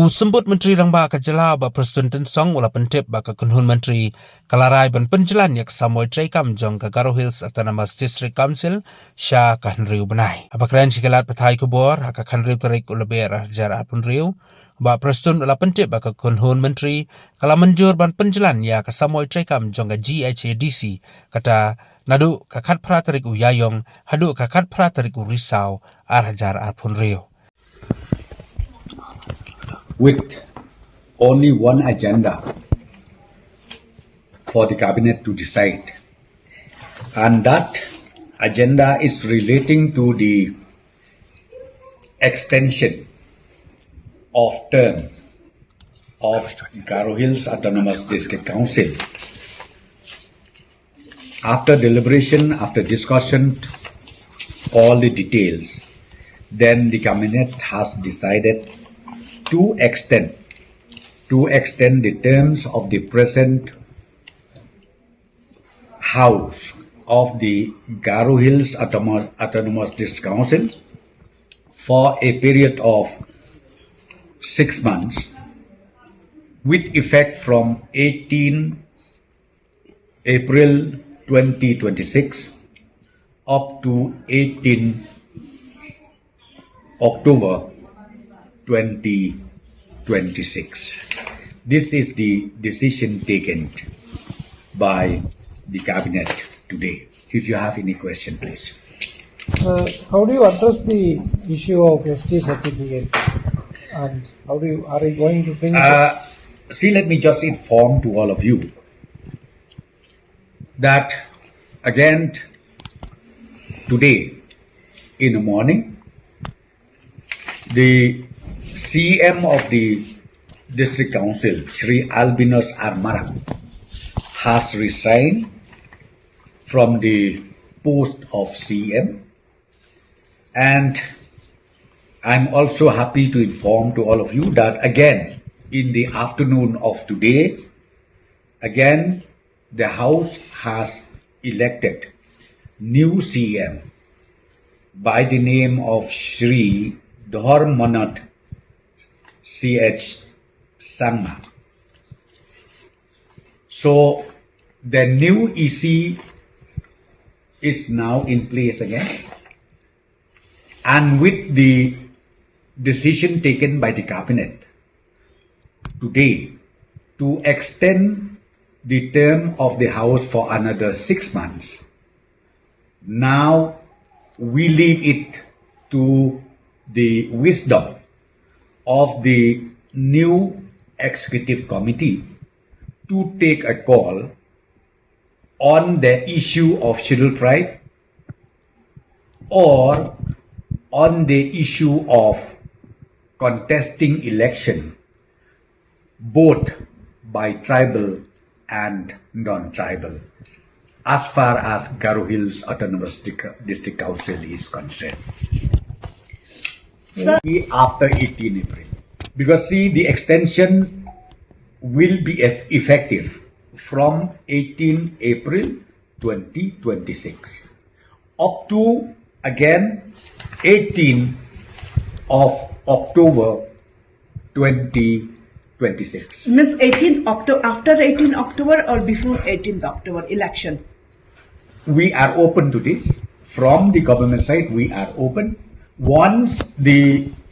sembut menteri rangba ka jala ba Presiden Song wala pentep ba ka kunhun menteri kalarai ban pynjlan yak samoi treikam jong ka Haduh Hills Autonomous District Council sha ka henriu benai abakran sikalat pathai kubor ka henriu tarik ulaber jar apun riu ba Presiden wala pentep ba ka kunhun menteri kala menjur ban pynjlan ya ka samoi treikam jong ka GHADC kata nadu ka khat phra tarik u yayong Haduh ka khat phra tarik U Risaw jar apun riu with only one agenda for the cabinet to decide, and that agenda is relating to the extension of term of Haduh Hills Autonomous District Council. After deliberation, after discussion, all the details, then the cabinet has decided to extend the terms of the present house of the Haduh Hills Autonomous District Council for a period of 6 months with effect from 18 April 2026 up to 18 October 2026. This is the decision taken by the cabinet today. If you have any question, please. How do you address the issue of ST certificate, and are you going to bring it? See, let me just inform to all of you that again today in the morning, the CM of the District Council, Shri Albinus Armara, has resigned from the post of CM, and I'm also happy to inform to all of you that again in the afternoon of today, again the House has elected new CM by the name of Shri Dharmanat CH Sangma. So the new EC is now in place again, and with the decision taken by the cabinet today to extend the term of the house for another 6 months, now we leave it to the wisdom of the new executive committee to take a call on the issue of scheduled tribe or on the issue of contesting election both by tribal and non-tribal as far as Haduh Hills Autonomous District Council is concerned. After 18 April, because see, the extension will be effective from 18 April 2026 up to again 18 of October 2026. Means 18 October, after 18 October or before 18th October election? We are open to this. From the government side, we are open. Once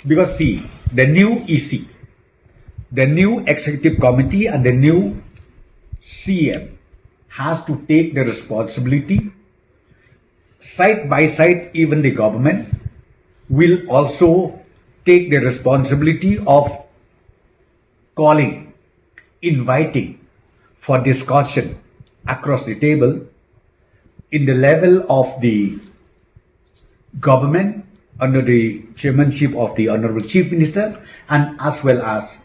because see, the new EC, the new executive committee and the new CM has to take the responsibility. Side by side, even the government will also take the responsibility of calling, inviting for discussion across the table in the level of the government under the chairmanship of the Honorable Chief Minister, and as well as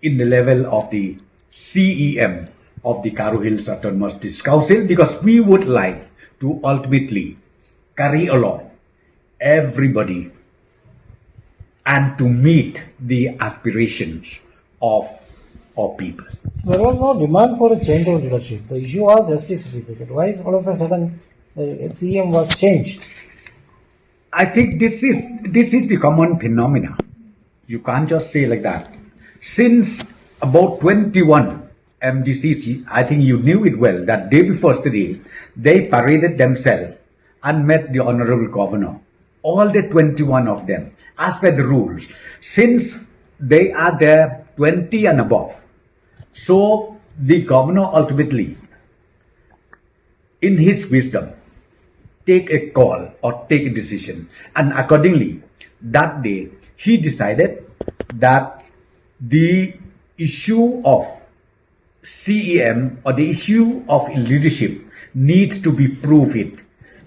in the level of the CEM of the Haduh Hills Autonomous District Council, because we would like to ultimately carry along everybody and to meet the aspirations of our people. There was no demand for a change of leadership. The issue was ST certificate. Why all of a sudden CM was changed? I think this is the common phenomena. You can't just say like that. Since about 21 MDCs, I think you knew it well, that day before yesterday, they paraded themselves and met the Honorable Governor. All the 21 of them, as per the rules. Since they are there 20 and above, so the Governor ultimately, in his wisdom, take a call or take a decision. And accordingly, that day, he decided that the issue of CEM or the issue of leadership needs to be proved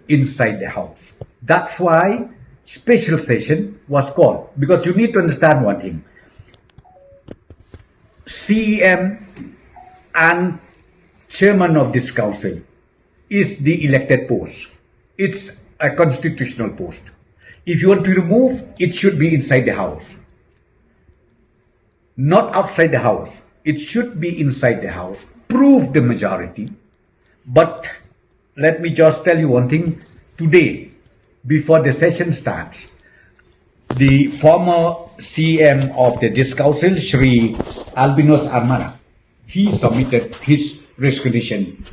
inside the house. That's why special session was called. Because you need to understand one thing. CEM and chairman of this council is the elected post. It's a constitutional post. If you want to remove, it should be inside the house. Not outside the house. It should be inside the house. Prove the majority. But let me just tell you one thing. Today, before the session starts, the former CM of this council, Shri Albinos Armara, he submitted his resignation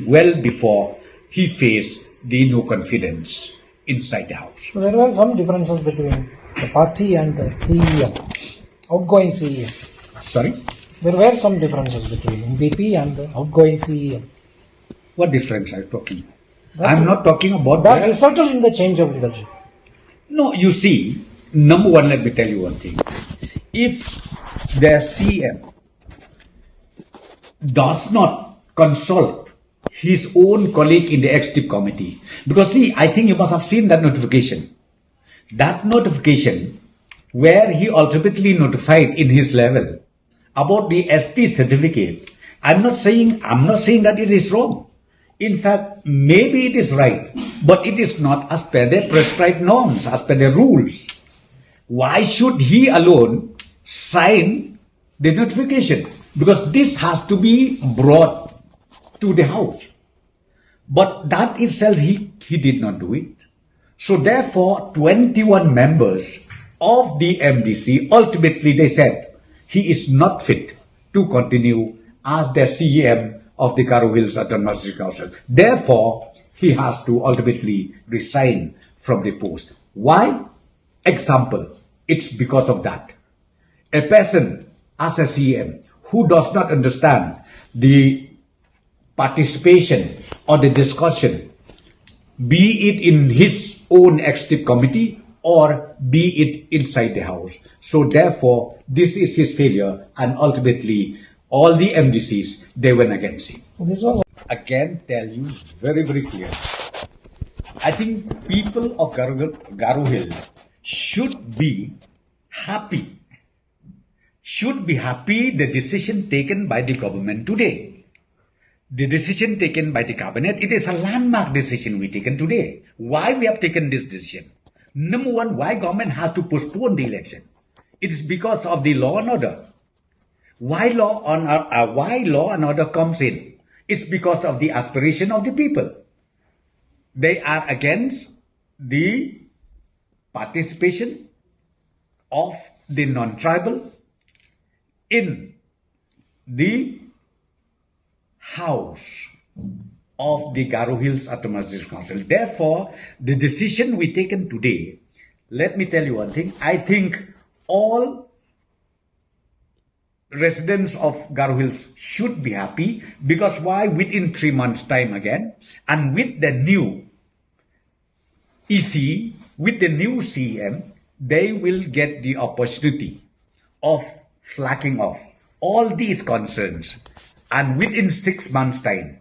well before he faced the no confidence inside the house. So there were some differences between the party and the CEM, outgoing CEM. Sorry? There were some differences between MPP and the outgoing CEM. What difference are you talking? I'm not talking about That resulted in the change of leadership. No, you see, number one, let me tell you one thing. If the CM does not consult his own colleague in the executive committee, because see, I think you must have seen that notification. That notification where he ultimately notified in his level about the ST certificate. I'm not saying that it is wrong. In fact, maybe it is right, but it is not as per the prescribed norms, as per the rules. Why should he alone sign the notification? Because this has to be brought to the house. But that itself, he did not do it. So therefore, 21 members of the MDC, ultimately they said, he is not fit to continue as the CEM of the Garo Hills Autonomous Council. Therefore, he has to ultimately resign from the post. Why? Example, it's because of that. A person as a CEM who does not understand the participation or the discussion, be it in his own executive committee or be it inside the house. So therefore, this is his failure, and ultimately all the MDCs, they went against him. This was I can tell you very, very clearly. I think people of Garo Hill should be happy. Should be happy the decision taken by the government today. The decision taken by the cabinet, it is a landmark decision we taken today. Why we have taken this decision? Number one, why government has to postpone the election? It's because of the law and order. Why law and order comes in? It's because of the aspiration of the people. They are against the participation of the non-tribal in the house of the Garo Hills Autonomous Council. Therefore, the decision we taken today, let me tell you one thing, I think all residents of Garo Hills should be happy, because why? Within 3 months' time again, and with the new EC, with the new CM, they will get the opportunity of flagging off all these concerns. And within 6 months' time,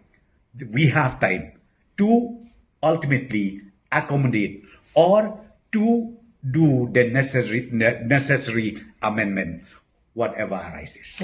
we have time to ultimately accommodate or to do the necessary amendment, whatever arises.